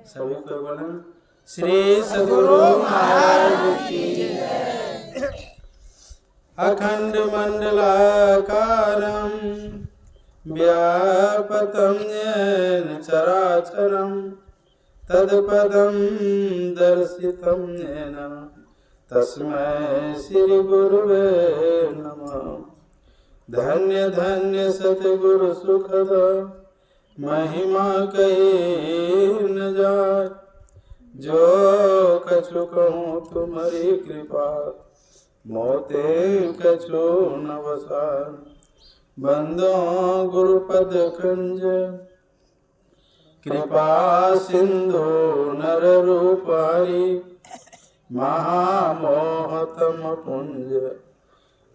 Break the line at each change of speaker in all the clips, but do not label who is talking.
सभी को बोला श्री सद्गुरु महाराज की जय। अखंड मंडलाकारं व्यापतं येन चराचरं तत्पदं दर्शितं येन तस्मै श्री गुरुवे नमः। धन्य धन्य सतगुरु सुखद महिमा कही न जाय, जो कछु कहूँ तुम्हारी कृपा मोते कछु न वसाय। बंदो गुरुपद कंज कृपा सिंधु नर रूपारी महामोहतम पुंज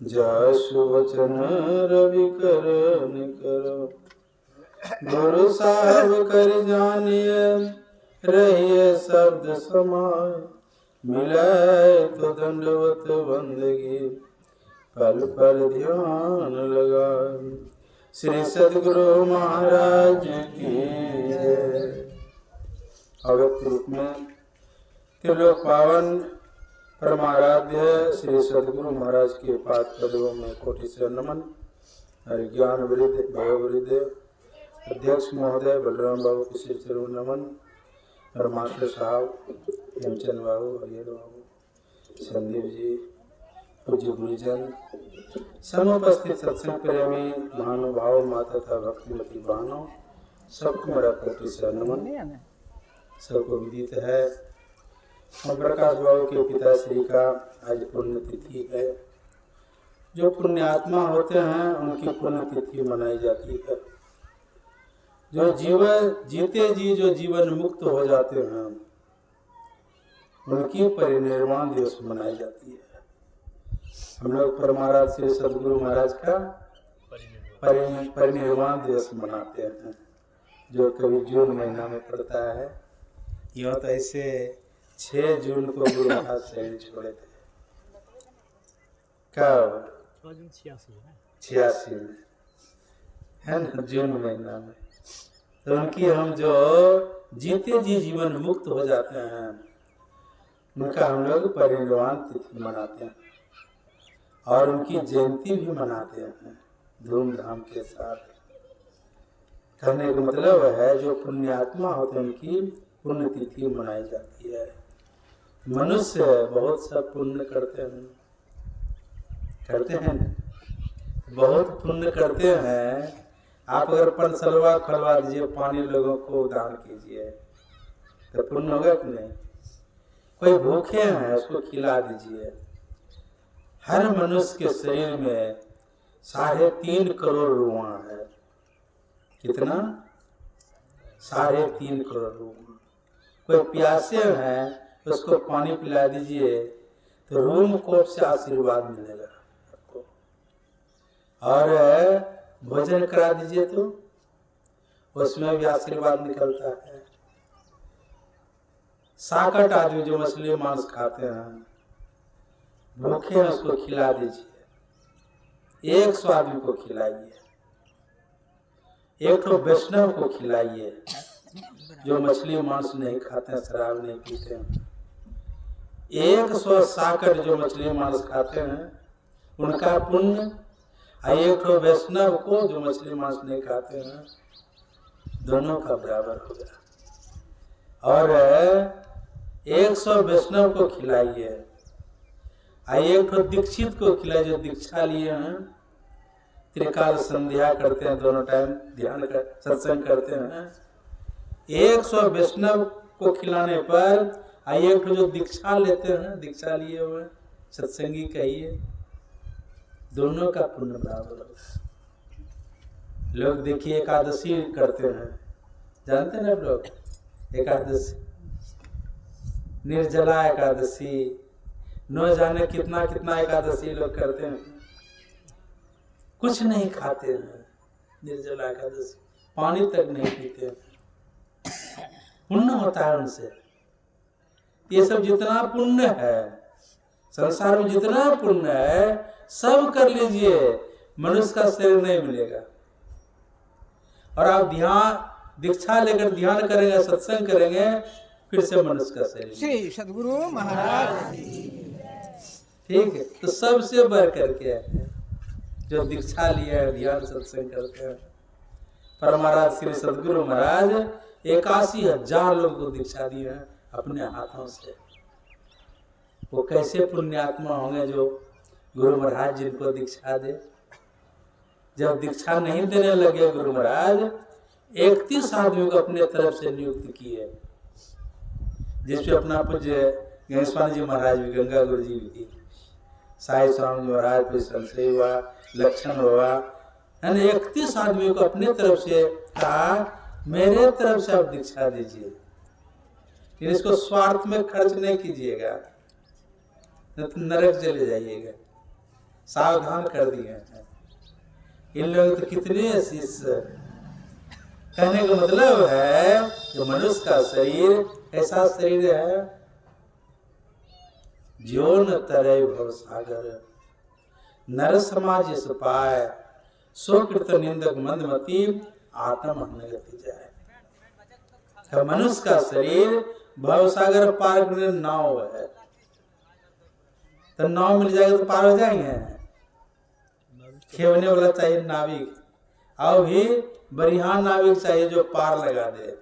जसु वचन रवि कर निकर। गुरु साहब कर जानिए रहिए शब्द समाय, मिले तो दंडवत बंदगी पल पल ध्यान लगाए। श्री सद्गुरु महाराज की जय। अव्यक्त रूप में त्रिलोक पावन परमाराध्य श्री सद्गुरु महाराज के पाद पदों में कोटि से नमन। ज्ञान वृद्ध भय वृद्ध अध्यक्ष महोदय बलराम बाबू के सिर से नमन। और मास्टर साहब हेमचंद बाबू, हरिहर बाबू, संदीप जी, पूज्य गुरुजन, समुपस्थित सत्संग प्रेमी महानुभाव माता तथा भक्तिमती बहनों, सबको मेरा कोटि से नमन। सबको विदित है और प्रकाश बाबू के पिताश्री का आज पुण्यतिथि है। जो पुण्यात्मा होते हैं उनकी पुण्यतिथि मनाई जाती है। जो जीते जी जो जीवन मुक्त हो जाते हैं उनकी परिनिर्वाण दिवस मनाई जाती है। हम लोग परमाराध्य श्री सद्गुरु महाराज का परिनिर्वाण दिवस मनाते हैं, जो कभी जून महीना में पड़ता है। यह तो ऐसे 6 जून को गुरु महाराज शरीर छोड़े थे। कब? 86 में है ना, जून महीना में। तो उनकी हम जो जीते जी जीवन मुक्त हो जाते हैं उनका हम लोग परिनिर्वाण तिथि मनाते हैं और उनकी जयंती भी मनाते हैं धूमधाम के साथ। कहने का मतलब है जो पुण्यात्मा होते हैं उनकी पुण्यतिथि मनाई जाती है। मनुष्य बहुत सा पुण्य करते हैं ना, बहुत पुण्य करते हैं। आप अगर पंचसलवा खलवा दीजिए, पानी लोगों को दान कीजिए तो पुण्य होगा कि नहीं? कोई भूखे हैं उसको खिला दीजिए। हर मनुष्य के शरीर में 3.5 करोड़ रुआ है। कितना? 3.5 करोड़ रुआ। कोई प्यासे हैं उसको पानी पिला दीजिए तो रूम कोट से आशीर्वाद मिलेगा आपको। और भोजन करा दीजिए तो उसमें भी आशीर्वाद निकलता है। साकट आदमी जो मछली मांस खाते हैं भूखे हैं उसको खिला दीजिए। 100 आदमी को खिलाइए, 1 वैष्णव को खिलाइए जो मछली मांस नहीं खाते हैं, शराब नहीं पीते हैं। 100 साकट जो मछली मांस खाते हैं उनका पुण्य, 1 वैष्णव को जो मछली मांस नहीं खाते हैं, दोनों का बराबर हो गया। और 100 वैष्णव को खिलाइए, 1 दीक्षित को खिलाइए जो दीक्षा लिए हैं, त्रिकाल संध्या करते हैं, दोनों टाइम ध्यान कर सत्संग करते हैं। 100 वैष्णव को खिलाने पर 1 जो दीक्षा लेते हैं, दीक्षा लिए हुए सत्संगी कहिए, दोनों का पुण्य बराबर है। लोग देखिए एकादशी करते हैं, जानते हैं ना लोग? एकादशी, निर्जला एकादशी, न जाने कितना कितना एकादशी लोग करते हैं। कुछ नहीं खाते हैं, निर्जला एकादशी, पानी तक नहीं पीते हैं। पुण्य होता है उनसे। ये सब जितना पुण्य है संसार में, जितना पुण्य है सब कर लीजिए, मनुष्य का शरीर नहीं मिलेगा। और आप ध्यान दीक्षा लेकर ध्यान करेंगे, सत्संग करेंगे, फिर से मनुष्य का शरीर।
श्री सद्गुरु महाराज।
ठीक है, तो सबसे बढ़ करके जो दीक्षा लिया है, ध्यान सत्संग करते हैं। परमाराज श्री सद्गुरु महाराज 81,000 लोगों को दीक्षा दी है अपने हाथों से। वो कैसे पुण्यात्मा होंगे जो गुरु महाराज जिनको दीक्षा दे। जब दीक्षा नहीं देने लगे गुरु महाराज, 31 आदमियों को अपने तरफ से नियुक्त किए, जिसपे अपना पूज्य गणेशवाणी जी महाराज भी, गंगा गुरु जी भी, साई स्वामी जी महाराज, फिर संशय हुआ, लक्षण हुआ, 31 आदमियों को अपने तरफ से कहा मेरे तरफ से आप दीक्षा दीजिए, फिर इसको स्वार्थ में खर्च नहीं कीजिएगा, नहीं तो नरक चले जाइएगा। सावधान कर दिए हैं। इन लोग तो कितने शिष्य। कहने का मतलब है कि मनुष्य का शरीर ऐसा शरीर है जो न तरय भव सागर, नर समाज इस पाए, सो कृत निंदक मंदमती आत्म गति जाए। मनुष्य का शरीर भव सागर पार करने नाव है, तो नाव मिल जाएगा तो पार हो जाएंगे। खेवने वाला चाहिए नाविक, और भी बढ़िया नाविक चाहिए जो पार लगा दे।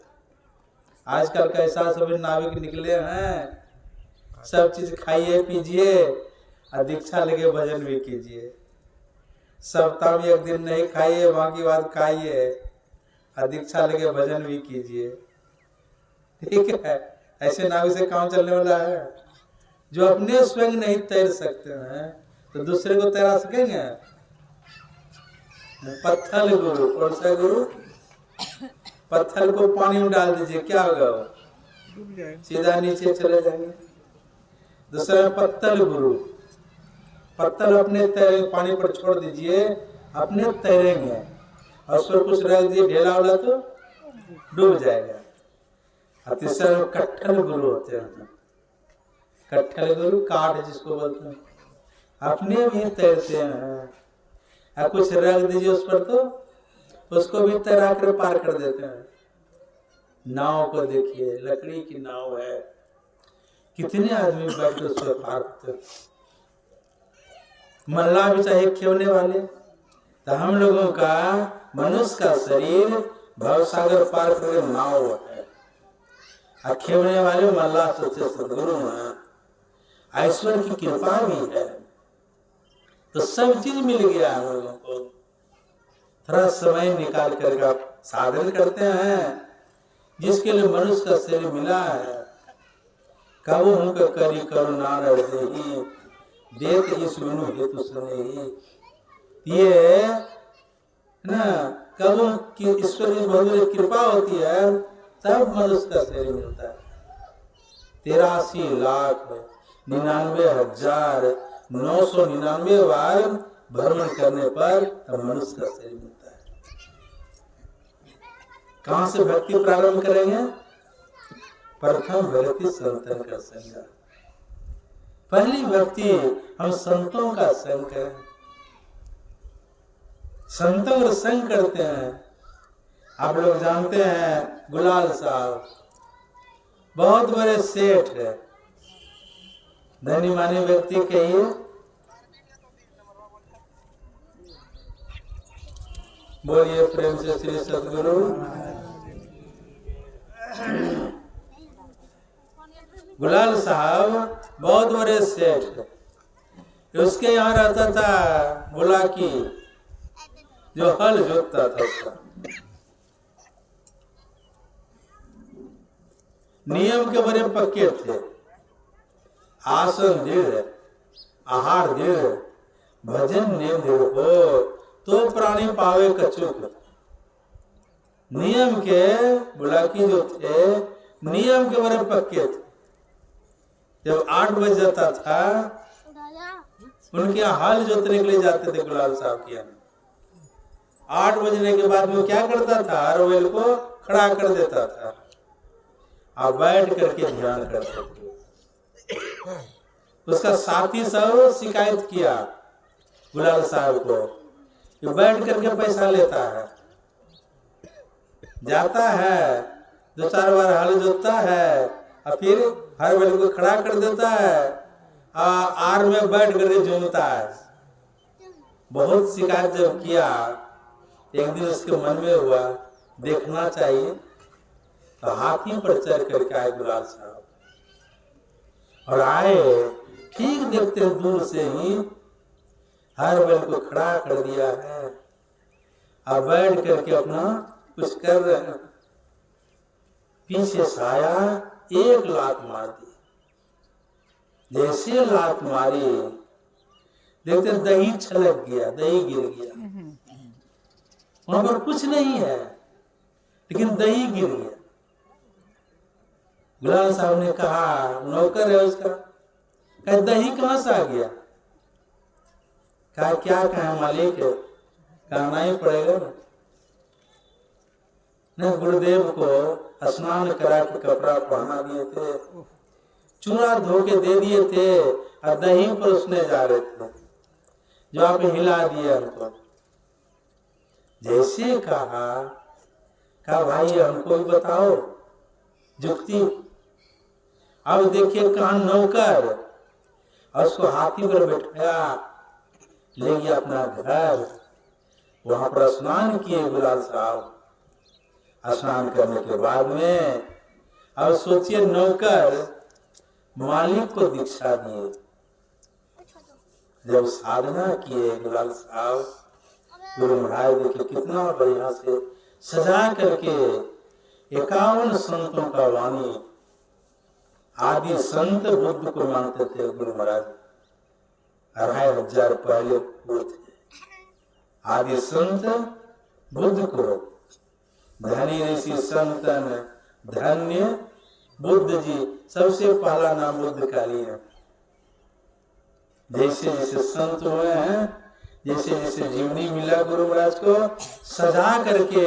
आजकल कैसा सभी नाविक निकले हैं, सब चीज खाइए पीजिए और दीक्षा लेके भजन भी कीजिए। सप्ताह में एक दिन नहीं खाइए, बाकी बात खाइए और दीक्षा लेके भजन भी कीजिए। ठीक है, ऐसे नाविक से काम चलने वाला है। जो अपने स्वयं नहीं तैर सकते हैं तो दूसरे को तैरा सकेंगे। पत्थर गुरु, कौन सा गुरु? पत्थर को पानी में डाल दीजिए, क्या होगा? वो सीधा नीचे चले जाएंगे। दूसरा पत्थर गुरु, पत्थर अपने पानी पर छोड़ दीजिए, अपने तैरेंगे, और उस पर कुछ रख दिए ढेला वाला तो डूब जाएगा। और तीसरा कट्ठल गुरु होते हैं। कट्ठल गुरु काठ जिसको बोलते हैं, अपने भी तैरते हैं, और कुछ रख दीजिए उस पर तो उसको भी तैरा कर पार कर देते हैं। नाव को देखिए, लकड़ी की नाव है, कितने आदमी बैठे उस पर पार करते। मल्लाह भी चाहिए खेवने वाले। तो हम लोगों का मनुष्य का शरीर भवसागर पार करके नाव है, और खेवने वाले मल्लाह सच्चे सद्गुरु हैं। ईश्वर की कृपा भी है, तो सब चीज मिल गया हम लोगों को। थोड़ा समय निकाल कर आप साधन करते हैं, जिसके लिए मनुष्य का शरीर मिला है। कब उनका करी करुणा देही, देत इस विनु हेतु सुनेही। ये ना कब की ईश्वर की बहुत कृपा होती है, तब मनुष्य का शरीर मिलता है। 83,99,999 बार भ्रमण करने पर तब मनुष्य का शरीर मिलता है। कहां से भक्ति प्रारंभ करेंगे? प्रथम भक्ति संतन का संग। पहली भक्ति हम संतों का संग करें। संतों का संग करते हैं। आप लोग जानते हैं गुलाल साहब बहुत बड़े सेठ है, धनी मानी व्यक्ति कहिए। बोलिए प्रेम से श्री सद्गुरु। गुलाल साहब बहुत बड़े सेठ, उसके यहाँ रहता था बुलाकी, जो हल जोतता था उसका। नियम के बड़े पक्के थे। आसन दृढ़, आहार दृढ़, भजन नियम दृढ़ हो तो प्राणी पावे कछुक। नियम के बुलाकी जो थे, नियम के बड़े पक्के थे। जब 8 बज जाता था, उनके हाल जोतने के लिए जाते थे गुलाल साहब के यहाँ। 8 बजने के बाद वो क्या करता था, हर वेल को खड़ा कर देता था, आप बैठ करके ध्यान करते थे। उसका साथी सब शिकायत किया गुलाल साहब को कि बैठ करके पैसा लेता है। जाता है, 2-4 बार हल जोतता है और फिर हर बैल को खड़ा कर देता है, आर में बैठ कर झूमता है। बहुत शिकायत जब किया, एक दिन उसके मन में हुआ देखना चाहिए, तो हाथी पर चढ़ करके आए गुलाल साहब, और आए ठीक देखते दूर से ही हर बैल को खड़ा कर दिया है, अब बैठ करके अपना कुछ कर रहे हैं। पीछे से आया, एक लात मार दी। जैसे लात मारी, देखते दही छलक गया, दही गिर गया। वहां पर कुछ नहीं है, लेकिन दही गिर गया। गुलाल साहब ने कहा, नौकर है उसका, कहा दही कहां से आ गया? कहा क्या कहे मालिक, कहना ही पड़ेगा ना। गुरुदेव को स्नान करा के कपड़ा पहना दिए थे, चूड़ा धो के दे दिए थे, और दही पर उसने जा रहे थे, जो आप हिला दिया हमको। जैसे कहा भाई हमको भी बताओ जुक्ति। अब देखिए कहा नौकर, और उसको हाथी पर बैठाया, ले गया अपना घर। वहां पर स्नान किए गुलाल साहब। स्नान करने के बाद में अब सोचिए नौकर मालिक को दीक्षा दिए। जब साधना किए गुलाल साहब, गुरु महाराज देखिए कितना बढ़िया से सजा करके 51 संतों का वाणी। आदि संत बुद्ध को मानते थे गुरु महाराज, 2500 पहले हुए थे। आदि संत बुद्ध को, धनी ऋषि संतन धन्य बुद्ध जी, सबसे पहला नाम बुद्ध का लिया। जैसे जैसे संत हुए हैं, जैसे जैसे जीवनी मिला गुरु महाराज को, सजा करके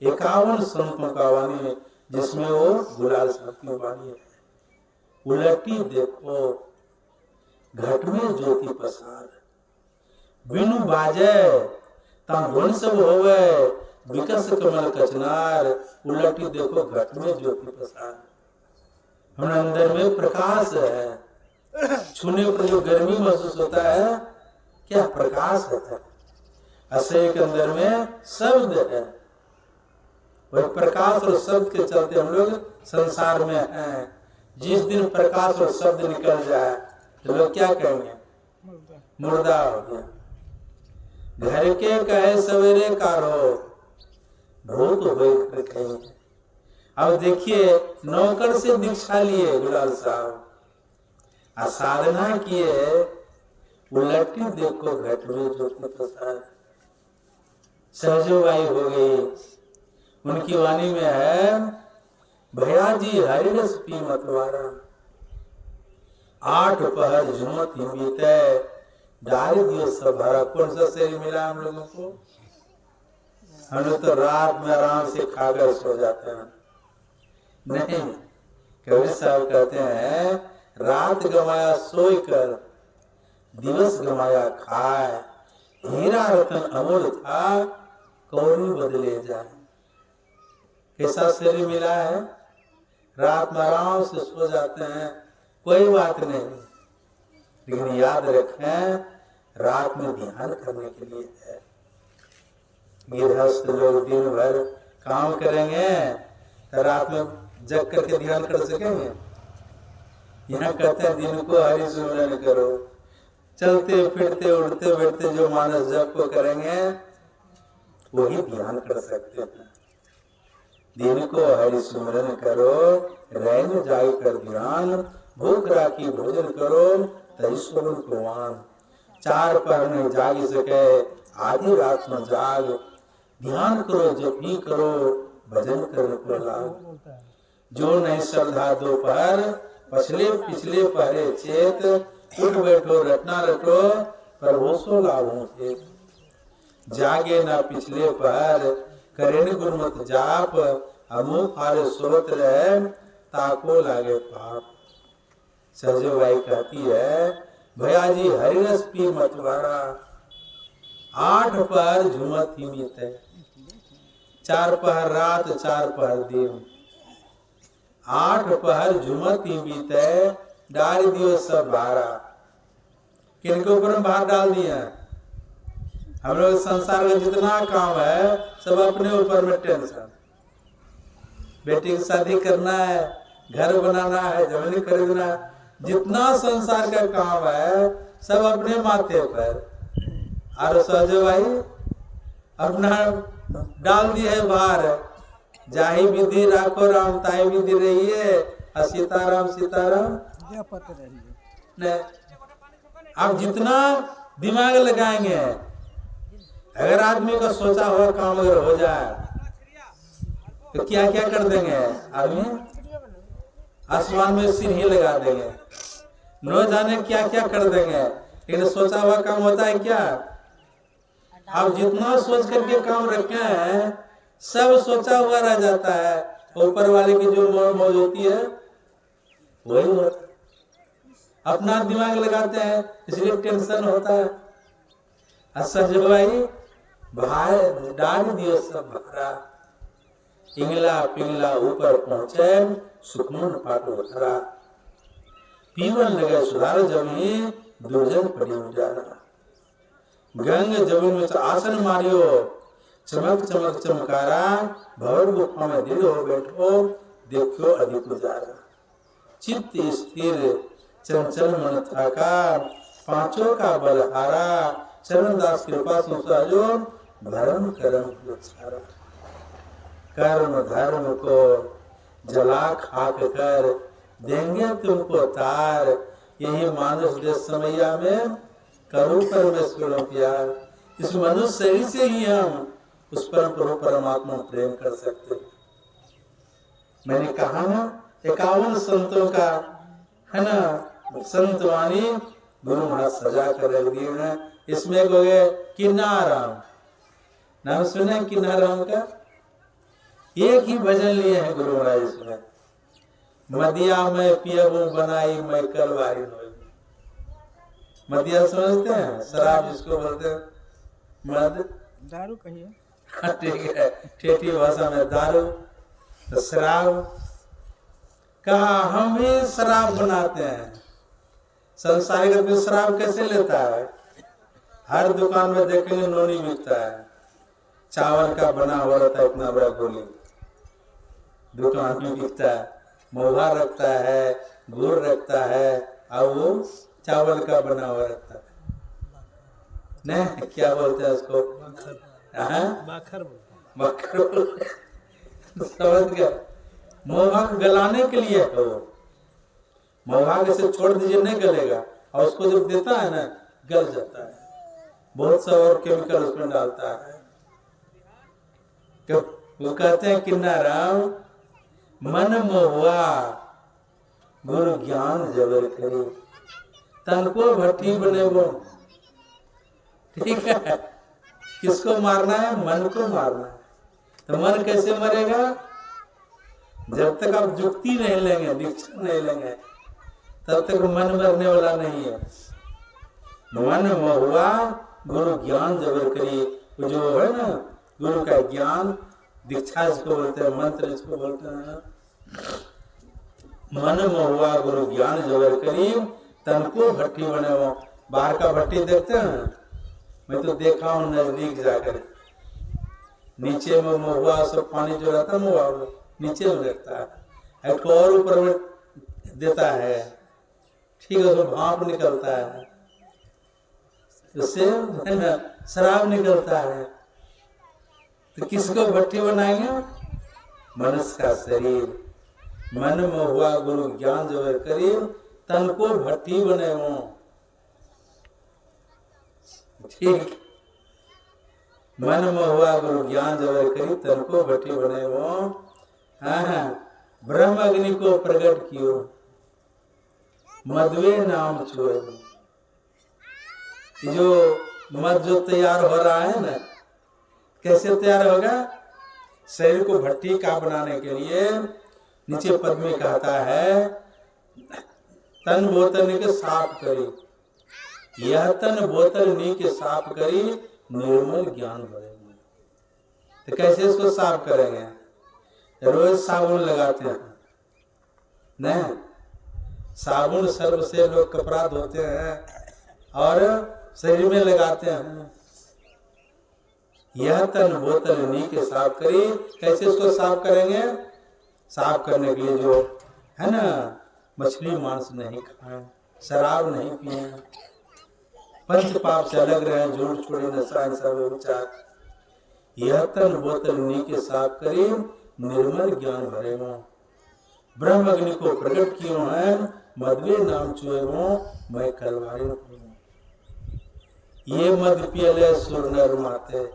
51 संतों का वाणी, जिसमें वो गुलाल साहब की वाणी है। उलटी देखो घट में ज्योति पसार, बिनु बाजे ता धुन सब होवे, विकस कमल कचनार। उलटी देखो घट में ज्योति पसार, हमारे अंदर में प्रकाश है। छूने पर जो गर्मी महसूस होता है, क्या प्रकाश है। अशय के अंदर में शब्द है, वही प्रकाश और शब्द के चलते हम लोग संसार में हैं। जिस दिन प्रकाश और शब्द निकल जाए तो लोग क्या कहेंगे, मुर्दा हो गया। घर के कहे सवेरे कारो, भूत हो कहेंगे। अब देखिए नौकर से दीक्षा लिए गुलाल साहब, साधना किए, उलटी देखो घट में ज्योति पसार। सहजोबाई हो गई, उनकी वाणी में है, भैया जी हरिरस पी मतवारा, 8 पहर झुमत ही बीते, डाली दियो सब भरा। कौन सा शरीर मिला हम लोगों को? हम लोग तो रात में आराम से खाकर सो जाते हैं। नहीं, कबीर साहब कहते हैं, रात गमाया सोई कर, दिवस गमाया खाए, हीरा रतन अमूल था, कौड़ी बदले जाए। कैसा शरीर मिला है? रात में आराम से सो जाते हैं, कोई बात नहीं, लेकिन याद रखें रात में ध्यान करने के लिए है। गृहस्थ लोग दिन भर काम करेंगे तो रात में जग करके ध्यान कर सकेंगे? यहाँ कहते हैं दिन को हरि सुमिरन करो। चलते फिरते उड़ते बैठते जो मानस जप को करेंगे वही ध्यान कर सकते हैं। दिन को हरि सुमिरन करो, रैन जाई कर ध्यान, भूख राखी भोजन करो, तईश्वर को मान। 4 पहर नहीं जाग सके, आधी रात में जाग, ध्यान करो जप ही करो, भजन करने को लाग। जो नहीं श्रद्धा दोपहर, पछले पिछले पहरे चेत, उठ बैठो रटना रटो, पर होशो लाभों चेत। जागे ना पिछले पहर, करेण गुरमत जाप, हमू फारे सोत रहे, ताको लागे पाप। सहजोबाई कहती है, भैया जी हरिरस पी मतवारा, 8 पहर झुमत ही बीते। 4 पहर रात 4 पहर दिन, 8 पहर झुमती बीते, डाल दियो सब भारा। किनके ऊपर में भार डाल दिया? हम लोग संसार में जितना काम है सब अपने ऊपर में टेंशन। बेटी की शादी करना है, घर बनाना है, जमीन खरीदना है, जितना संसार का काम है सब अपने माथे पर। और सहजो भाई अपना डाल दिए है भार। जाही विधि राखो राम, ताही विधि रहिए, सीताराम सीताराम
जपत रहिए।
नहीं, आप जितना दिमाग लगाएंगे, अगर आदमी का सोचा हुआ काम अगर हो जाए तो क्या क्या कर देंगे आदमी? आसमान में सीढ़ी लगा देंगे, न जाने क्या क्या कर देंगे। लेकिन सोचा हुआ काम होता है क्या? आप जितना सोच करके काम रखे हैं सब सोचा हुआ रह जाता है। ऊपर वाले की जो मौज होती है वही होता है। अपना दिमाग लगाते हैं इसलिए टेंशन होता है। अच्छा जो भाई डाल दियो सब भारा, इंगला पिंगला ऊपर पहुंचे, सुखमन पाटो धरा। पीवन लगे सुधार जमी, दुर्जन पड़ी उजारा। गंग जमीन में आसन मारियो, चमक चमक चमकारा। भवर गुफा में दिल हो बैठो, देखो अधिक उजारा। चित्त स्थिर चंचल मन थाका, पांचों का बलहारा। चरणदास कृपा सुसाजो, धर्म कर्म सारा। कर्म धर्म को जला खाक कर, देंगे तुमको तार। यही मानुष देश समैया में करो परमेश्वर प्यार। इस मनुष्य शरीर से ही हम उस परम प्रभु परमात्मा प्रेम कर सकते हैं। मैंने कहा ना 51 संतों का है ना संतवाणी गुरु महाराज सजा कर रख दिए हैं। इसमें हो गए किन्नाराम, नाम सुने किन्नाराम का? एक ही भजन लिए हैं गुरु महाराज इसमें। मदिया में पियबू बनाई मैं कलवारी नोई। मदिया समझते हैं? शराब जिसको बोलते हैं, मद
दारू कहिए।
ठीक है, ठेठी भाषा में दारू। तो शराब कहा हम भी शराब बनाते हैं। संसारिक आदमी शराब कैसे लेता है? हर दुकान में देखेंगे नोनी बिकता है, चावल का बना हुआ रहता है इतना बड़ा गोली, दुकान में बिकता है। मोहा रखता है, गुड़ रखता है, और वो चावल का बना हुआ रहता है। नहीं क्या बोलते हैं उसको? मक्खर समझ गया? मोहा गलाने के लिए है वो। मोहा कैसे छोड़ दीजिए नहीं गलेगा, और उसको जब देता है ना गल जाता है। बहुत सा और केमिकल उसमें डालता है। तो वो कहते हैं किन्नाराम मन मोहुआ गुरु ज्ञान जबर करी, तन को भट्टी बने वो। ठीक है, किसको मारना है? मन को मारना है। तो मन कैसे मरेगा? जब तक आप जुक्ति नहीं लेंगे, दीक्षा नहीं लेंगे, तब तक मन मरने वाला नहीं है। मन महुआ गुरु ज्ञान जबर करी, जो है ना गुरु का ज्ञान, दीक्षा इसको बोलते हैं, मंत्र इसको बोलते हैं। मन महुआ गुरु ज्ञान जबर करी, तन को भट्टी बने वो। बाहर का भट्टी देखते हैं? मैं तो देखा हूँ नजदीक जाकर। नीचे में महुआ सब पानी जो रहता है महुआ नीचे में रहता है, एक और ऊपर में देता है। ठीक है, उसमें भाप निकलता है, उससे शराब निकलता है। तो किसको भट्टी बनाएंगे? मनुष्य का शरीर। मन महुआ गुरु ज्ञान जबर करी, तन को भट्टी बने हो। ठीक, मन महुआ गुरु ज्ञान जबर करी, तन को भट्टी बने हो। हाँ, ब्रह्म अग्नि को प्रकट कियो, मधुए नाम छुए। जो मध जो तैयार हो रहा है ना, कैसे तैयार होगा? शरीर को भट्टी का बनाने के लिए नीचे पद में कहता है तन बोतल के साफ करी, यह तन बोतल नी के साफ करी, निर्मल ज्ञान भरे। तो कैसे इसको साफ करेंगे? रोज साबुन लगाते हैं नहीं, साबुन सर्फ से लोग कपड़ा धोते हैं और शरीर में लगाते हैं। यह तन वो तन नीके साफ करी। कैसे इसको साफ करेंगे? साफ करने के लिए जो है ना, मछली मांस नहीं खाए, शराब नहीं पिए, पंच पाप से अलग रहे, झूठ छोड़ी, नशा विचार। यह तन वो तन नीके साफ करी, निर्मल ज्ञान भरे हो। ब्रह्म अग्नि को प्रकट कियो है, मधुए नाम चुए हो, मैं कलवारी हूँ। ये मद पियले सुर नर माते।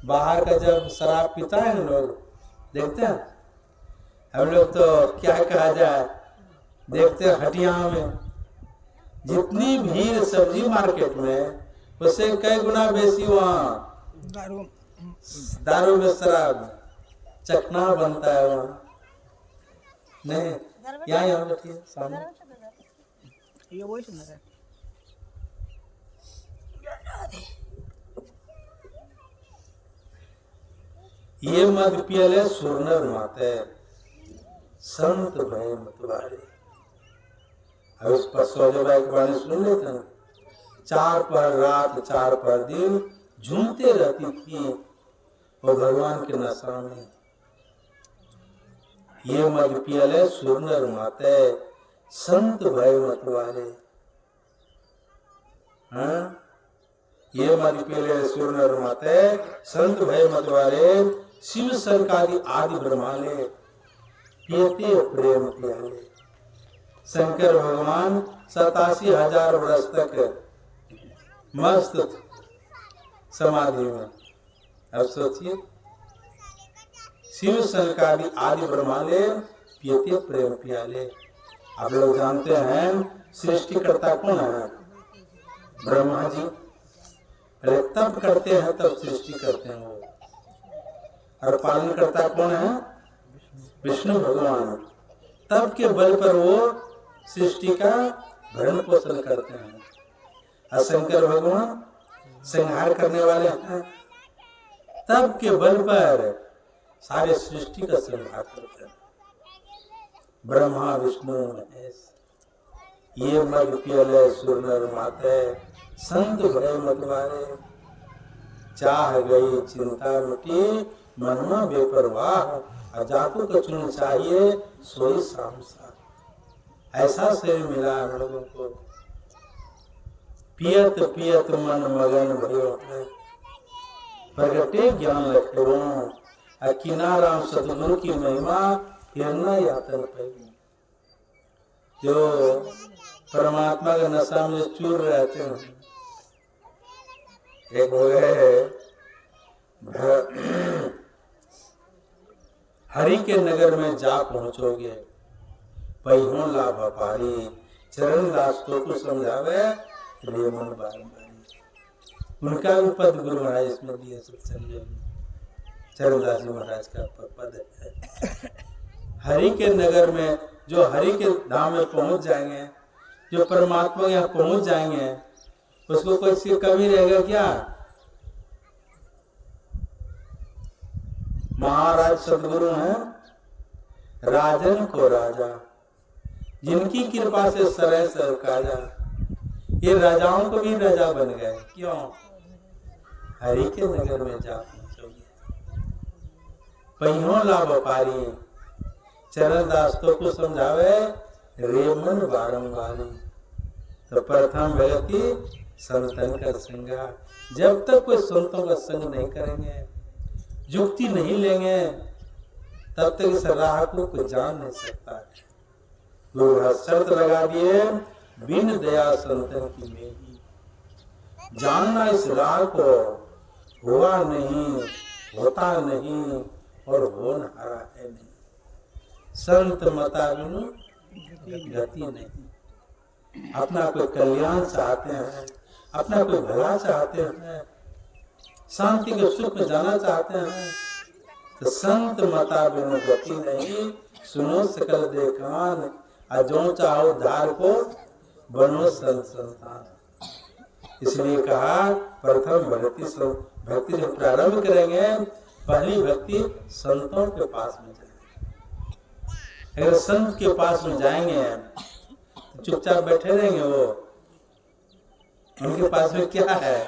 बाहर का जब शराब पीता है हम लोग देखते हैं, हम लोग तो क्या कहा जाए, देखते हैं हटिया में जितनी भीड़ सब्जी मार्केट में, उससे कई गुना बेसी वहाँ दारू में शराब चखना बनता है वहाँ। नहीं, यहाँ बैठिए सामने।
ये वही सुन रहा है।
ये मद पियले सुरनर माते, संत भय मतवारे। अब इस पर सौदेबाई के बारे में सुन लेते हैं। 4 पहर रात 4 पहर दिन झूमते रहती थी वो भगवान के नशा में। ये मद पियले सुरनर माते, संत भय मतवारे। हाँ, ये मद पियले सुरनर माते, संत भय मतवारे। शिव सरकारी आदि ब्रह्माले, पियते प्रेम प्याले। शंकर भगवान 87,000 वर्ष तक मस्त समाधि में। अब सोचिए, शिव सरकारी आदि ब्रह्माले, पियते प्रेम प्याले। आप लोग जानते हैं सृष्टिकर्ता कौन है? ब्रह्मा जी। अरे तब करते हैं तब सृष्टि करते हैं वो, और पालन करता कौन है? विष्णु भगवान। तब के बल पर वो सृष्टि का भरण पोषण करते हैं। और शंकर भगवान संहार करने वाले हैं। तब के बल पर सारे सृष्टि का संहार करते हैं। ब्रह्मा विष्णु महेश। ये मद पियले सुरनर माते, संत भय मतवारे। चाह गई चिंता मिटी, मनमा बेपरवाह। अजातु को चुन चाहिए, सोई सामसा। ऐसा शरीर मिला हम लोगों को। पियत पियत मन मगन भयो है, प्रगटे ज्ञान लखो। किनाराम सतगुरु की महिमा, हिरना यातन पैगी। जो परमात्मा के नशा में चूर रहते हैं, एक हो गए हरि के नगर में जा पहुंचोगे, पहियों लाभ पारी। चरण दास को समझावे, रे मन बारंबारी। उनका भी पद गुरु महाराज इसमें दिए सत्संग। चरणदास जी महाराज का पद है। हरि के नगर में, जो हरि के धाम में पहुंच जाएंगे, जो परमात्मा यहाँ पहुंच जाएंगे, उसको कोई सी कमी रहेगा क्या? महाराज सदगुरु हैं, राजन को राजा, जिनकी कृपा से सरे सर काजा। ये राजाओं को भी राजा बन गए। क्यों? हरि के नगर में जा पहुंचोगे। पहियों लाभ पारी। चरण दास्तों को समझावे, रेमन बारंबारी। तो प्रथम व्यक्ति संतन का संगा। जब तक कोई संतों का संग नहीं करेंगे, युक्ति नहीं लेंगे, तब तक इस राह को कोई जान नहीं सकता। गुरु शर्त लगा दिए, बिन दया संतन की मेरी। जानना इस राह को, हुआ नहीं, होता नहीं, और होनहारा है नहीं। संत मता बिनु गति नहीं। अपना कोई कल्याण चाहते हैं, अपना कोई भला चाहते हैं, शांति के सुख में जाना चाहते हैं, तो संत मता बिनु गति नहीं। सुनो सकल देखान, अजो चाहो धार को, बनो संत संतान। इसलिए कहा प्रथम भक्ति जब प्रारंभ करेंगे पहली भक्ति संतों के पास में जाएंगे। अगर संत के पास में जाएंगे तो चुपचाप बैठे रहेंगे वो, उनके पास में क्या है?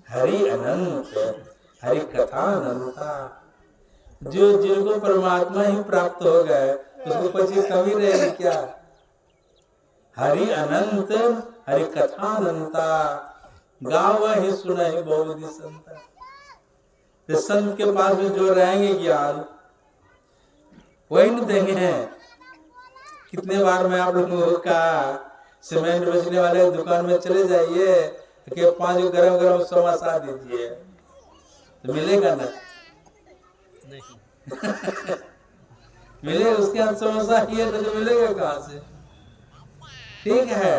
हरि अनंत, हरि कथा अनंता। जो जिनको परमात्मा ही प्राप्त हो गए उसको कोई चीज कमी रहेगी क्या? हरि अनंत, हरि कथा अनंता, गाँव ही सुना ही बहुविधि संता। तो संत के पास में जो रहेंगे ज्ञान वही नहीं देंगे। कितने बार मैं आप लोगों को कहा, सीमेंट बेचने वाले दुकान में चले जाइए कि 5 गरम गरम समोसा दीजिए, तो मिलेगा ना? मिले उसके हाथ समोसा ही है तो मिलेगा कहाँ से? ठीक है,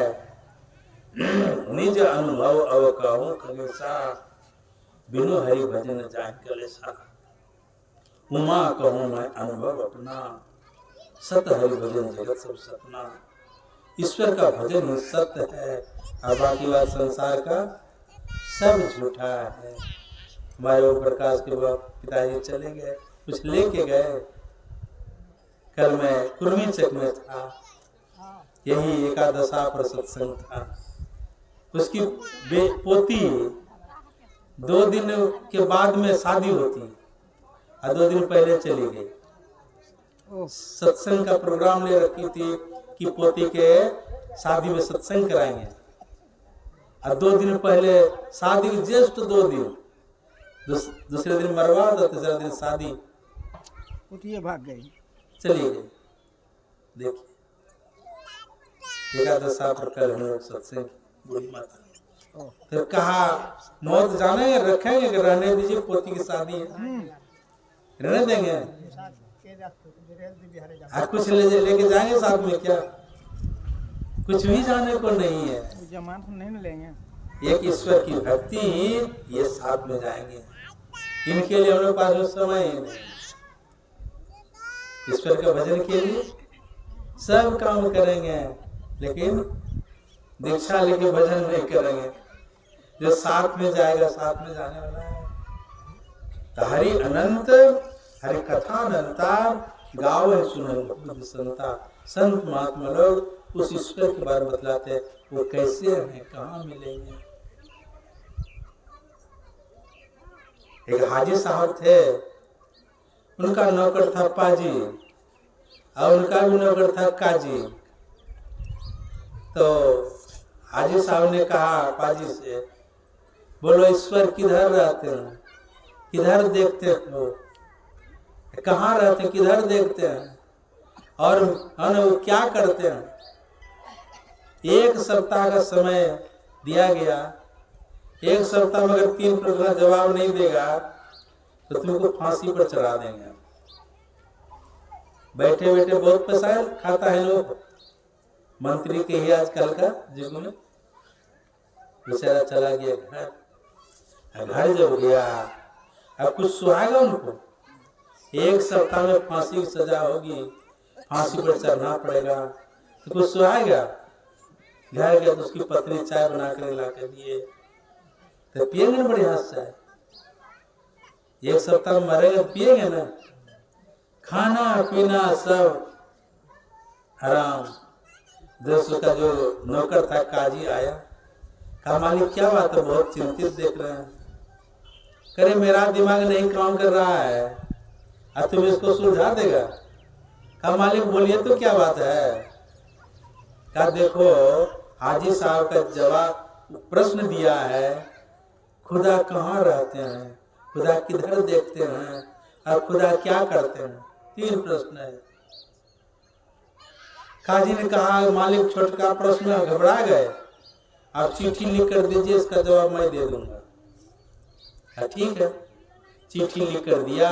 निज अनुभव अवकाहू कलेसा, बिनु हरि भजन जान कलेसा। उमा कहूँ मैं अनुभव अपना, सत हरि भजन जगत सब सपना। ईश्वर का भजन ही सत्य है और बाकी बात संसार का सब झूठा है। हमारे ओम प्रकाश के पिताजी चले गए, कुछ लेके गए। कल मैं कुर्मी चक में था, यही एकादशा पर सत्संग था। उसकी पोती 2 दिन के बाद में शादी होती और 2 दिन पहले चली गई। सत्संग का प्रोग्राम ले रखी थी कि पोती के शादी में सत्संग कराएंगे, और 2 दिन पहले शादी के जस्ट 2 दिन, दूसरे दिन मरवा तो तीसरे दिन शादी,
उठिए भाग गई,
चली गई। देखिए एकादशा पर कल हम लोग सत्संग बूढ़ी माता तो कहा मौत जाने रखेंगे कि रहने दीजिए, पोती की शादी है, रहने देंगे। कुछ लेके जाएंगे साथ में क्या? कुछ भी जाने को नहीं है।
जमान नहीं लेंगे।
एक ईश्वर की भक्ति ये साथ में जाएंगे, इनके लिए हम लोग पास में समय ही नहीं। ईश्वर का भजन के लिए सब काम करेंगे, लेकिन दीक्षा लेके भजन नहीं करेंगे। जो साथ में जाएगा साथ में जाने वाला है। तो हरि अनंत, हरि कथा अनंता, गाँव है सुनो संता। संत महात्मा लोग उस ईश्वर के बारे में बतलाते हैं, वो कैसे हैं, कहाँ मिलेंगे। एक हाजी साहब थे, उनका नौकर था पाजी और उनका भी नौकर था काजी। तो हाजी साहब ने कहा पाजी से, बोलो ईश्वर किधर रहते हैं, किधर देखते हो, कहाँ रहते हैं, किधर देखते हैं और वो क्या करते हैं। 1 सप्ताह का समय दिया गया। 1 सप्ताह में अगर 3 प्रश्न का जवाब नहीं देगा तो तुमको फांसी पर चढ़ा देंगे। बैठे बैठे बहुत पैसा खाता है लोग, मंत्री के ही आजकल का युग में। बेचारा चला गया घर जब गया, अब कुछ सुहाएगा उनको। 1 सप्ताह में फांसी की सजा होगी, फांसी पर चढ़ना पड़ेगा, तो कुछ सुहाएगा। घर गया तो उसकी पत्नी चाय बना कर ला के दिए, तो पिएंगे ना बढ़िया चाय। 1 सप्ताह में मरेगा पिएंगे ना, खाना पीना सब हराम। दोस्तों का जो नौकर था काजी आया, कहा मालिक क्या बात है, बहुत चिंतित देख रहे हैं। करे मेरा दिमाग नहीं काम कर रहा है, अब तुम इसको सुलझा देगा। कहा मालिक बोलिए तो क्या बात है। कहा देखो हाजी साहब का जवाब प्रश्न दिया है, खुदा कहाँ रहते हैं, खुदा किधर देखते हैं और खुदा क्या करते हैं, 3 प्रश्न है। काजी ने कहा मालिक छोटका प्रश्न, घबरा गए, आप चिट्ठी लिख कर दीजिए, इसका जवाब मैं दे दूंगा। ठीक है, चिट्ठी लिख कर दिया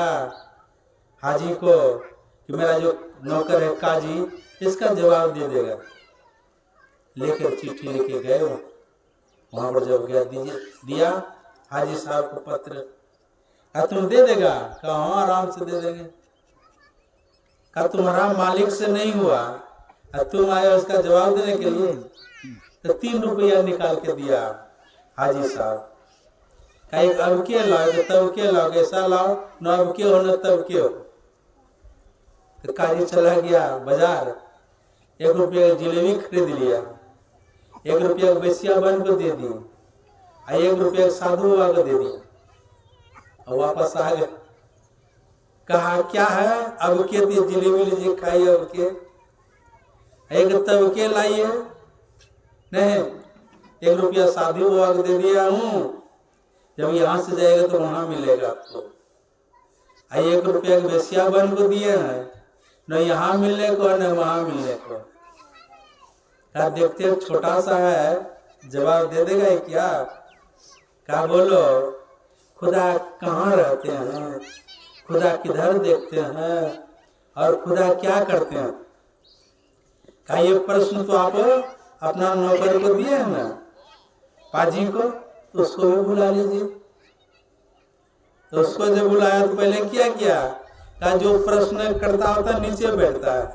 हाजी को कि मेरा जो नौकर है काजी, इसका जवाब दे देगा। लेकर चिट्ठी लेके गए, वहां पर जब गया दिया हाजी साहब को पत्र। कहा तुम दे देगा? कहा हाँ आराम से दे देंगे। कहा तुम्हारा मालिक से नहीं हुआ, तुम आए उसका जवाब देने के लिए। तो 3 रुपया निकाल के दिया हाजी साहब। कहीं अब के लाओगे तब के लाओगे, ऐसा लाओ न अब के हो न तब के हो। तो काजी चला गया बाजार, 1 रुपये की जलेबी खरीद लिया, 1 रुपया बेसिया बन को दे दी, 1 रुपया साधु बाबा को दे दिया और वापस आ गए। कहा क्या है, अब के दिए जलेबी लीजिए खाइए, अब के एक तब के लाइए, नहीं 1 रुपया साधु बाबा को दे दिया हूँ, जब यहाँ से जाएगा तो वहां मिलेगा आपको। 1 रुपया के बेसिया बन को दिए हैं, न यहाँ मिलने को न वहां मिलने को। क्या देखते हो, छोटा सा है, जवाब दे देगा ये क्या? क्या बोलो, खुदा कहाँ रहते हैं, खुदा किधर देखते हैं और खुदा क्या करते हैं? क्या ये प्रश्न तो आप अपना नौकर को दिए हैं ना, पाजी को, तो उसको भी बुला लीजिए। तो उसको जब बुलाया तो पहले क्या किया? का जो प्रश्न करता होता है नीचे बैठता है,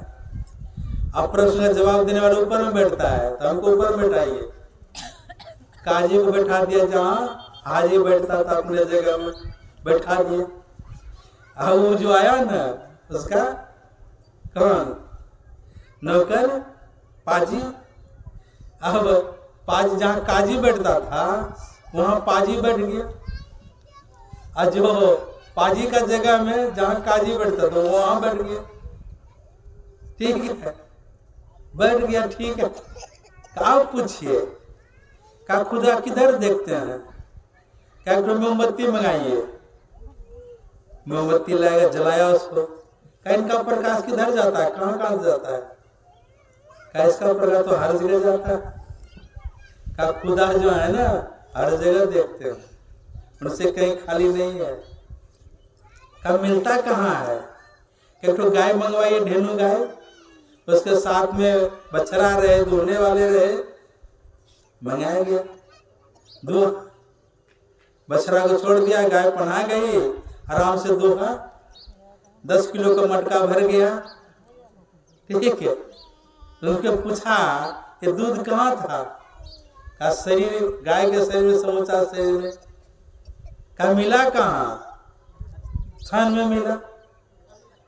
अब प्रश्न का जवाब देने वाला ऊपर में बैठता है, तो हमको ऊपर बैठाइए। काजी को बैठा दिया जहाँ हाजी बैठता था अपने जगह में, बैठा दिया। अब वो जो आया ना उसका कौन नौकर पाजी, अब पाजी जहाँ काजी बैठता था वहां पाजी बैठ गया, और जो पाजी का जगह में जहाँ काजी बैठता था वहां बैठ गया। ठीक है, बैठ गया, ठीक है। आप पूछिए का खुदा किधर देखते हैं? क्या मोमबत्ती मंगाइए, मोमबत्ती लाएगा, जलाया उसको, क्या इनका प्रकाश किधर जाता है, कहाँ कहाँ जाता है? क्या इसका प्रकाश तो हर जगह जाता है। क्या खुदा जो है ना हर जगह देखते हैं, उनसे कहीं खाली नहीं है। क्या मिलता कहाँ है? एक तो गाय मंगवाइए, ढेनू गाय, उसके साथ में बछड़ा रहे, दूहने वाले रहे, मंगाया गया। दो बछड़ा को छोड़ दिया, गाय पढ़ा गई, आराम से दूहा, 10 किलो का मटका भर गया। ठीक है, तो उसके पूछा ये दूध कहाँ था? का शरीर, गाय के शरीर में, समूचा शरीर में। का मिला कहाँ? थन में मिला।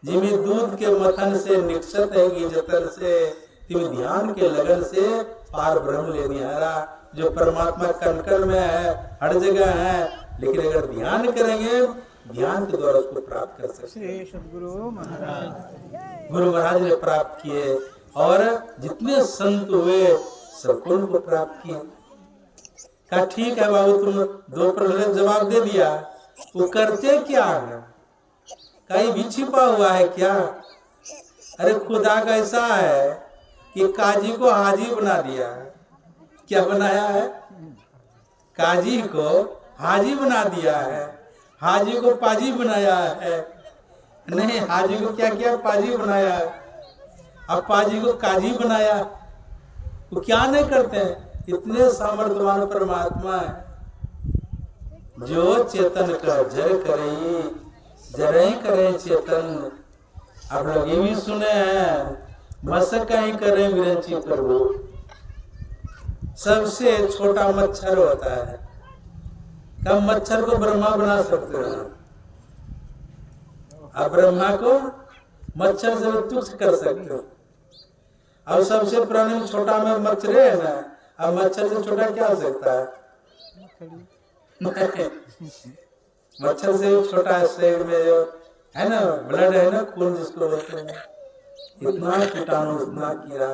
जिमी दूध के मथन से निक्षत है जतन से, तिमी ध्यान के लगन से पार ब्रह्म ले निहारा। जो परमात्मा कण में है, हर जगह है, लेकिन अगर ध्यान करेंगे, ध्यान के द्वारा उसको प्राप्त कर सकते।
सदगुरु महाराज,
गुरु महाराज ने प्राप्त किए और जितने संत हुए सबको उनको प्राप्त किए। कहा ठीक है बाबू, तुम 2 प्रश्न जवाब दे दिया, वो करते क्या है? कहीं भी छिपा हुआ है क्या? अरे खुदा का ऐसा है कि काजी को हाजी बना दिया है। क्या बनाया है? काजी को हाजी बना दिया है, हाजी को पाजी बनाया है। नहीं, हाजी को क्या किया? पाजी बनाया है। अब पाजी को काजी बनाया, वो क्या नहीं करते हैं? इतने सामर्थ्यवान परमात्मा है। जो चेतन का जर करे, जरे करे चेतन। आप लोग ये भी सुने हैं, मशक ही करे विरंची प्रभु। सबसे छोटा मच्छर होता है, कब मच्छर को ब्रह्मा बना सकते हैं? अब ब्रह्मा को मच्छर से तुच्छ कर सकते हो। अब सबसे पुराने छोटा में मच्छर है ना, अब मच्छर से छोटा क्या हो सकता है? मच्छर से छोटा शरीर में जो है ना, ब्लड है ना, खून जिसको बोलते हैं, इतना कीटाणु, इतना कीड़ा,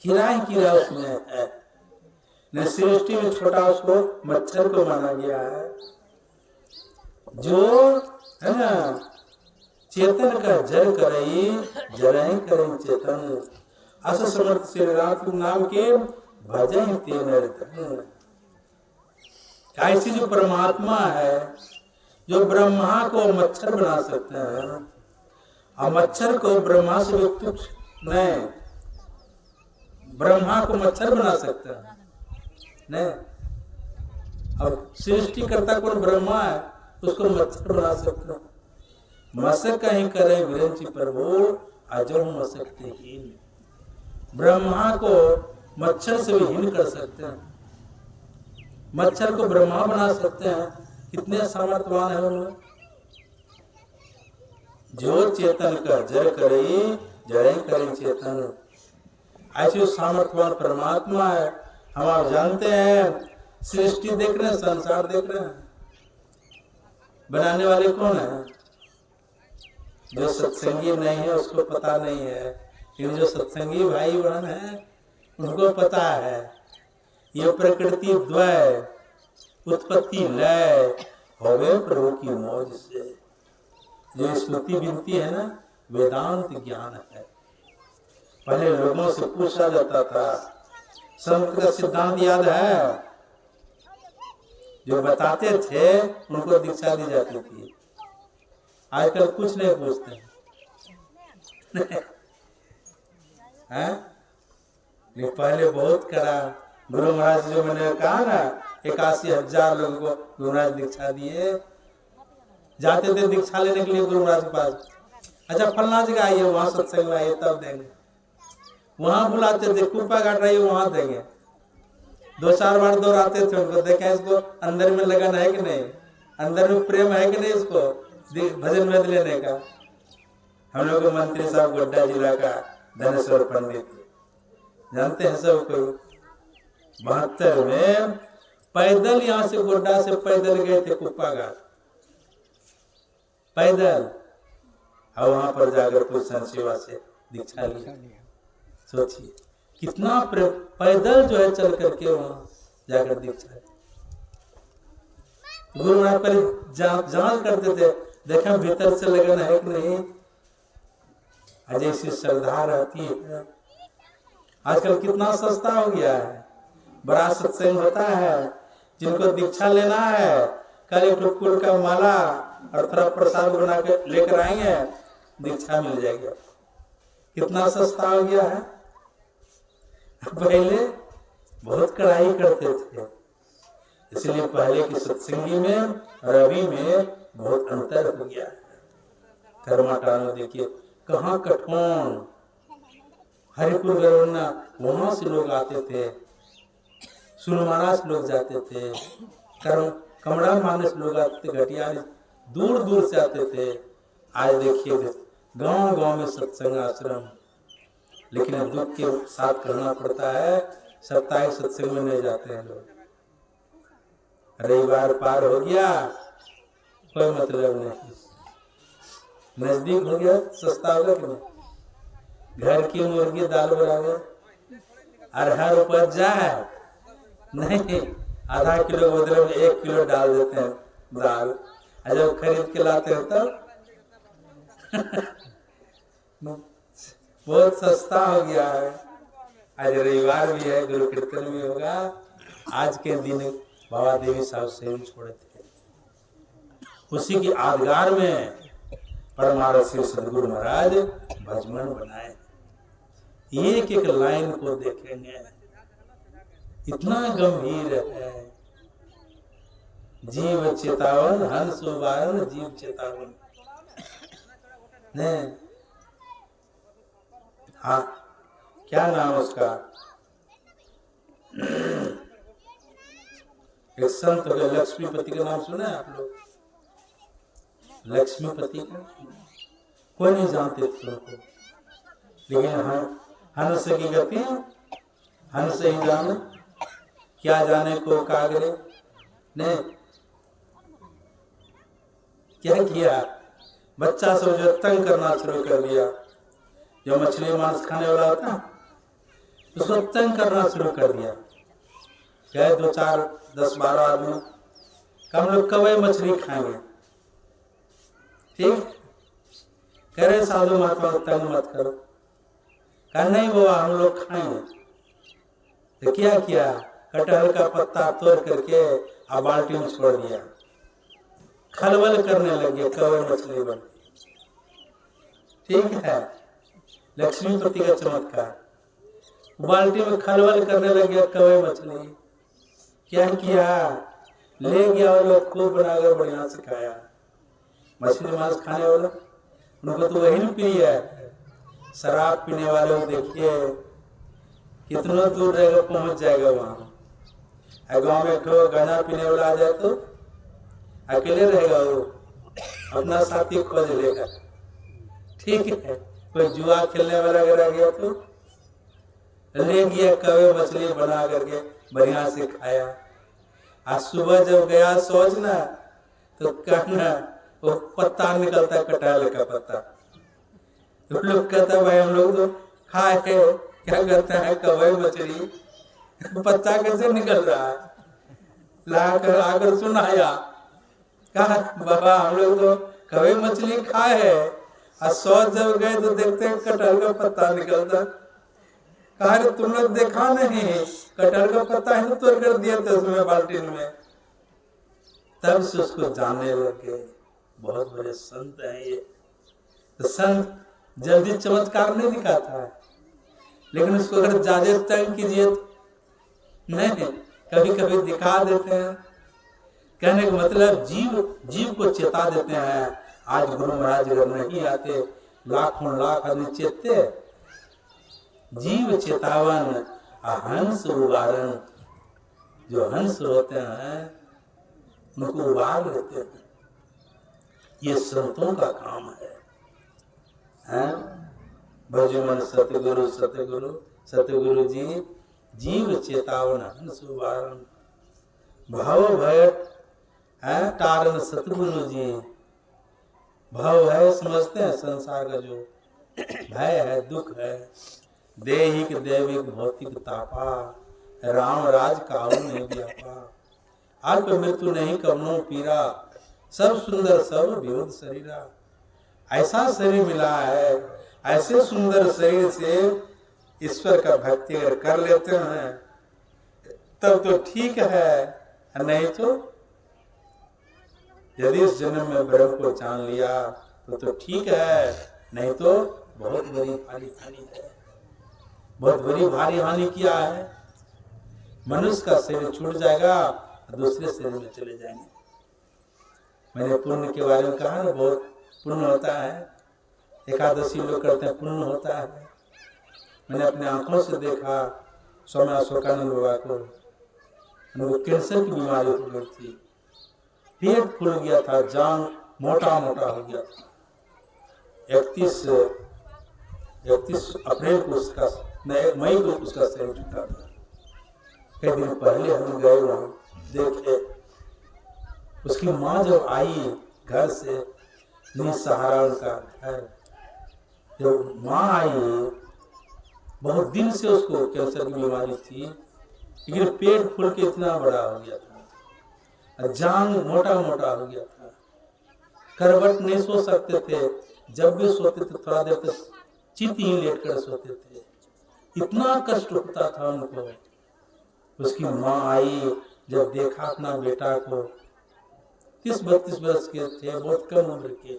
कीड़ा ही कीड़ा उसमें है। न सृष्टि में छोटा उसको मच्छर को माना गया है। जो है ना चेतन का जर करई, जरहि करई चेतन। अस समर्थ श्री राम नाम के भजन तेन। ऐसी जो परमात्मा है, जो ब्रह्मा को मच्छर बना सकते हैं, और मच्छर को ब्रह्मा से तुच्छ नहीं, ब्रह्मा को मच्छर बना सकते हैं नहीं। अब सृष्टिकर्ता कौन? ब्रह्मा है, उसको मच्छर बना सकते हैं। मशक कहीं करे विरंची प्रभु, अजर मशक्ति हीन। ब्रह्मा को मच्छर से भी हीन कर सकते हैं, मच्छर को ब्रह्मा बना सकते हैं, कितने सामर्थवान है उनमें। जो चेतन का जड़ करे जड़े करे चेतन, ऐसे सामर्थवान परमात्मा है। हम आप जानते हैं, सृष्टि देख रहे हैं, संसार देख रहे हैं, बनाने वाले कौन है? जो सत्संगी नहीं है उसको पता नहीं है, लेकिन जो सत्संगी भाई बहन है उनको पता है। ये प्रकृति द्वय उत्पत्ति लय होवे प्रभु की मौज से। जो स्तुति विनती है ना, वेदांत ज्ञान है। पहले लोगों से पूछा जाता था, संत का सिद्धांत याद है? जो बताते थे उनको दीक्षा दी जाती थी। आजकल कुछ नहीं पूछते हैं। पहले बहुत करा। गुरु महाराज जो मैंने कहा ना, 81,000 लोगों को गुरु महाराज दीक्षा दिए। जाते थे दीक्षा लेने के लिए गुरु महाराज के पास, अच्छा फलना जगह आइए, वहां सत्संग आइए तब देंगे। वहां बुलाते थे, कुप्पा घाट रहिए वहां देंगे। 2-4 बार दोहराते थे उनको, देखा इसको अंदर में लगन है कि नहीं, अंदर में प्रेम है कि नहीं इसको भजन में लेने का। हम लोग मंत्री साहब गोड्डा जिला का धनेश्वर पंडित जानते हैं सब कोई। 72 में पैदल यहाँ से गोड्डा से पैदल गए थे कुप्पा घाट, पैदल। और वहां पर जाकर कोई संत सेवा से दीक्षा लिया। सोचिए कितना पैदल जो है चल करके वहां जाकर दीक्षा। गुरु महाराज पर जांच करते थे, देखा भीतर से लगन है कि नहीं। आज ऐसी श्रद्धा रहती है। आजकल कितना सस्ता हो गया है। बड़ा सत्संग होता है, जिनको दीक्षा लेना है कल एक फूल का माला और थोड़ा प्रसाद बना के लेकर आएंगे, दीक्षा मिल जाएगी। कितना सस्ता हो गया है। पहले बहुत कड़ाई करते थे, इसलिए पहले की सत्संगी में और अभी में बहुत अंतर हो गया है। कर्माटान देखिए कहाँ कठोन, हरिपुर गरवन्ना वहां से लोग आते थे, सुनमाना से लोग जाते थे, कमड़ा मानस लोग आते थे, घटिया दूर दूर से आते थे। आज देखिए गांव गांव में सत्संग आश्रम, लेकिन दुख के साथ करना पड़ता है, साप्ताहिक सत्संग में नहीं जाते हैं लोग। रविवार पार हो गया कोई मतलब नहीं, नजदीक हो गया सस्ता होगा कि नहीं। घर की मुर्गी दाल बराबर, अरहर उपज जाए नहीं, आधा किलो के बदले में 1 किलो डाल देते हैं दाल। जब खरीद के लाते हो तब बहुत सस्ता हो गया है। आज रविवार भी है, गुरु कीर्तन भी होगा। आज के दिन बाबा देवी साहब सेव छोड़े थे, उसी की यादगार में परमारसी सदगुरु महाराज भजमन बनाए। एक एक लाइन को देखेंगे, इतना गंभीर है। जीव चेतावन हंस उबारन जीव चेतावन। नहीं हाँ, क्या नाम उसका, एक संत हो गया लक्ष्मीपति का नाम सुना है आप लोग? लक्ष्मीपति का कोई नहीं जानते थे उनको, लेकिन हंस की गति हंस ही जाने, क्या जाने को कागरे ने क्या किया। बच्चा सब जो तंग करना शुरू कर दिया, जो मछली मांस खाने वाला होता उसको तंग करना शुरू कर दिया। गए 2-4 10-12 आदमी, हम लोग कवई मछली खाएंगे, ठीक। कह रहे साधु महात्मा तंग मत करो, कहा नहीं बाबा हम लोग खाएंगे। तो क्या किया, कटहल का पत्ता तोड़ करके आ बाल्टी में छोड़ दिया, खलबल करने लगे, कवई मछली बन। ठीक है, लक्ष्मीपति का चमत्कार। बाल्टी में खलबल करने लगे कवई मछली। क्या किया, ले गया वो लोग, खूब बनाकर बढ़िया से खाया। मछली मांस खाने वाला उनको तो वही नहीं प्रिय है। शराब पीने वाले को देखिए कितना दूर रहेगा, पहुंच जाएगा वहां। गाँव में ठो गांजा पीने वाला आ जाए तो अकेले रहेगा वो, अपना साथी खोज लेगा। ठीक है, कोई जुआ खेलने वाला अगर आ गया तो ले गया कवे मछली बना करके बढ़िया से खाया। आज सुबह जब गया सोचना तो कहना वो पत्ता निकलता है, कटहल का पत्ता। तो लोग कहता भाई हम लोग तो खाए है, क्या करता है कवे मछली, पत्ता कैसे निकल रहा है। लाकर आकर सुनाया, कहा बाबा हम लोग तो कवे मछली खाए है, और सोच जब गए तो देखते हैं कटहल का पत्ता निकलता। कहा तुम लोग देखा नहीं, कटहल का पत्ता ही तोड़ कर दिया था उसमें बाल्टीन में। तब से उसको जानने लगे, बहुत बड़े संत हैं ये। तो संत जल्दी चमत्कार नहीं दिखाता है, लेकिन उसको अगर ज्यादा तंग कीजिए नहीं, कभी कभी दिखा देते हैं। कहने का मतलब जीव को चेता देते हैं। आज गुरु महाराज अगर नहीं आते, लाखों लाख आदमी चेतते। जीव चेतावन हंस उबारण, जो हंस होते हैं उनको उबार लेते हैं। ये संतों का काम है। भजो मन सतगुरु सतगुरु सतगुरु जी, जीव चेतावन हंस उबारण, भव भय तारण सतगुरु जी। भव है समझते हैं संसार का जो भय है, दुख है, देहिक दैविक भौतिक तापा, राम राज काहू नहीं व्यापा। अल्प मृत्यु नहीं कवनो पीरा, सब सुंदर सब विरुद्ध शरीरा। ऐसा शरीर मिला है, ऐसे सुंदर शरीर से ईश्वर का भक्ति अगर कर लेते हैं तब तो ठीक है, नहीं तो यदि इस जन्म में ब्रह्म को जान लिया तो ठीक है, नहीं तो बहुत बड़ी भारी हानि है। बहुत बड़ी भारी हानि किया है। मनुष्य का शरीर छूट जाएगा, दूसरे शरीर में चले जाएंगे। मैंने पुण्य के बारे में कहा ना, बहुत पुण्य होता है। एकादशी लोग करते हैं, पुण्य होता है। मैंने अपने आंखों से देखा स्वामी अशोकानंद बाबा को, उनको कैंसर की बीमारी हो गई थी, पेट फूल गया था, जांग मोटा मोटा हो गया था। 31 अप्रैल को उसका, मई को उसका शरीर छूटा था। कई दिन पहले हम गए वहां देखे, उसकी माँ जब आई घर से, निसहारा उनका घर, जब माँ आई, बहुत दिन से उसको कैंसर की बीमारी थी, लेकिन पेट फूल के इतना बड़ा हो गया था, जांग मोटा मोटा हो गया था, करवट नहीं सो सकते थे, जब भी सोते थे थोड़ा देर तक चित ही लेट कर सोते थे, इतना कष्ट होता था उनको। उसकी माँ आई, जब देखा अपना बेटा को, 30-32 वर्ष के थे, बहुत कम उम्र के,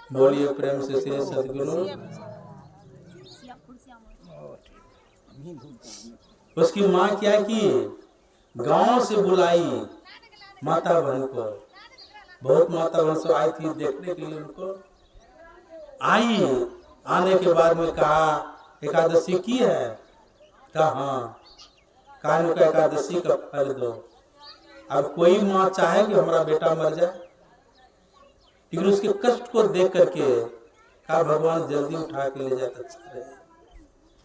बोलिए प्रेम से श्री सतगुरु। उसकी माँ क्या की, गांव से बुलाई माता बहन को, बहुत माता बहन से आई थी देखने के लिए उनको। आई, आने के बाद में कहा एकादशी की है, कहा हाँ, कहा का एकादशी का फल दो। अब कोई माँ चाहे कि हमारा बेटा मर जाए, लेकिन उसके कष्ट को देख करके कहा भगवान जल्दी उठा के ले जाता, अच्छा रहे,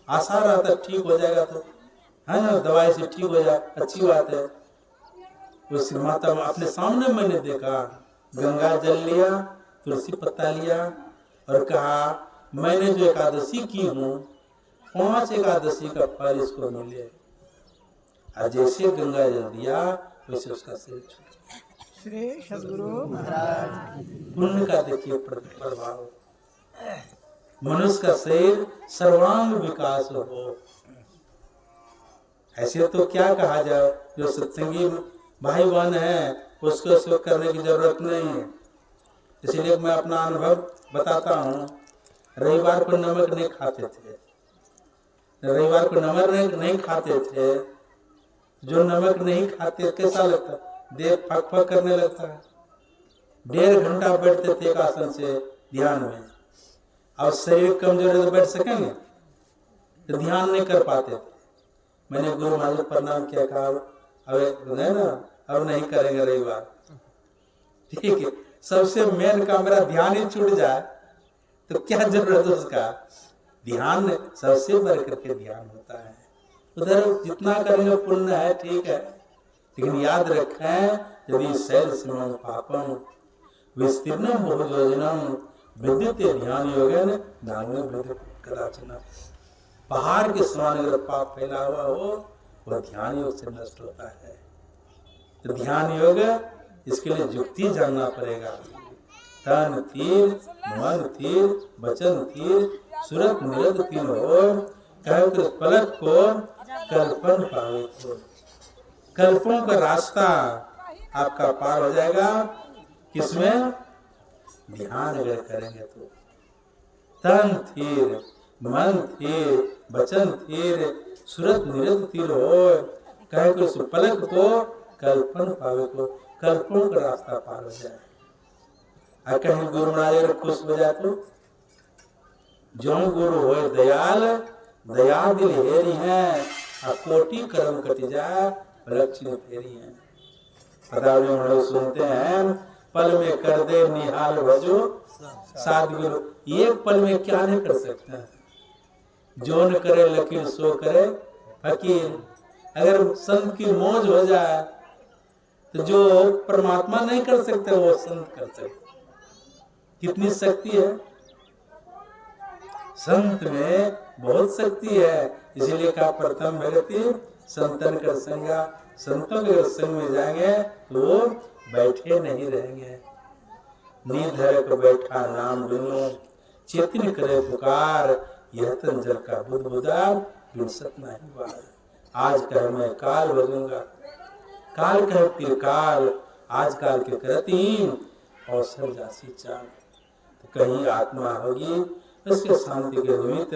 आशा रहता ठीक हो जाएगा, तो है ना, दवाई से ठीक हो जाए, अच्छी बात है। उस माता अपने सामने मैंने देखा, गंगा जल लिया, तुलसी पत्ता लिया और कहा मैंने जो एकादशी की हूँ, 5 एकादशी का फल इसको मिले। और जैसे गंगा जल दिया वैसे उसका शरीर छूट गया।
श्री सद्गुरु महाराज।
पुण्य का देखिए प्रभाव, मनुष्य का शरीर सर्वांग विकास हो। ऐसे तो क्या कहा जाए, जो सत्संगी भाई बहन है उसको शोक करने की जरूरत नहीं है। इसलिए मैं अपना अनुभव बताता हूँ। रविवार को नमक नहीं खाते थे, रविवार को नमक नहीं खाते थे। जो नमक नहीं खाते कैसा लगता, देह फक फक करने लगता है। 1.5 घंटा बैठते थे एक आसन से ध्यान में। अब शरीर कमजोर है तो बैठ सकेंगे, तो ध्यान नहीं कर पाते थे। मैंने गुरु महाराज को प्रणाम किया, कहा अब नहीं ना, अब नहीं करेंगे रविवार, ठीक है। सबसे मेन काम मेरा ध्यान ही छूट जाए तो क्या जरूरत है उसका। ध्यान सबसे बढ़ करके ध्यान होता है। उधर जितना करेंगे पुण्य है, ठीक है, लेकिन याद रखें यदि शैल सिमं पापम विस्तीर्णम बहुयोजनम विद्युत ध्यान योगेन नान्यो विद्युत कदाचन। पहाड़ के समान अगर पाप फैला हुआ हो वह ध्यान योग से नष्ट होता है। तो ध्यान योग इसके लिए युक्ति जानना पड़ेगा। तन तीर, मन तीर, वचन तीर, सूरत निरत तीन हो, कह पलक को कल्पन पावे को। कल्पों का रास्ता आपका पार हो जाएगा, किसमें? ध्यान अगर करेंगे तो। तन थीर, मन थीर, वचन थीर, सूरत निरत तीर हो, कहे को पलक को कल्पन पावे को। कल्पों का रास्ता पार हो जाए। और कहीं गुरु महाराज खुश हो जाए तो जो गुरु हो दयाल, दया दिल हेरी है, और कोटि कर्म कट जाए लक्ष्मी फेरी है। पता जो हम लोग सुनते हैं, पल में कर दे निहाल भजो साधुगुरु। एक पल में क्या नहीं कर सकते हैं। जो न करे लकीर सो करे फकीर। अगर संत की मौज हो जाए तो जो परमात्मा नहीं कर सकते वो संत कर सकते। कितनी शक्ति है संत में, बहुत शक्ति है। इसीलिए कहा प्रथम भगति संतन कर संगा। संतों के संग में जाएंगे तो वो बैठे नहीं रहेंगे। नीधर को बैठा नाम दुनो, चेतन करे पुकार, यह तन जल का बुध बुदार, बिनसत नहीं बार। आज कह मैं काल भजूंगा, काल कह फिर काल, आज काल के करतीन अवसर जासी चाल। तो कहीं आत्मा होगी उसके शांति के निमित्त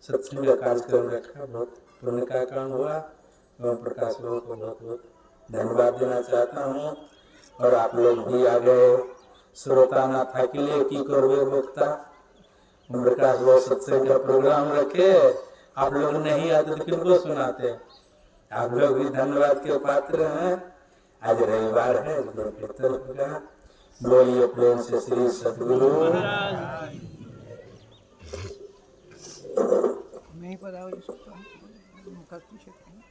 सत्संग का कार्यक्रम रखा, बहुत पुण्य का काम हुआ। ओम प्रकाश बाबू को बहुत बहुत धन्यवाद देना चाहता हूँ। और आप लोग भी आ गए, श्रोता ना था के लिए की करवे वक्ता। ओम प्रकाश बाबू सत्संग का प्रोग्राम रखे, आप लोग नहीं आते तो किनको सुनाते। आप लोग भी धन्यवाद के पात्र हैं। आज रविवार है, कीर्तन होगा। बोलिए प्रेम से श्री सतगुरु।
नहीं पता हो सकता है, करती सकते हैं।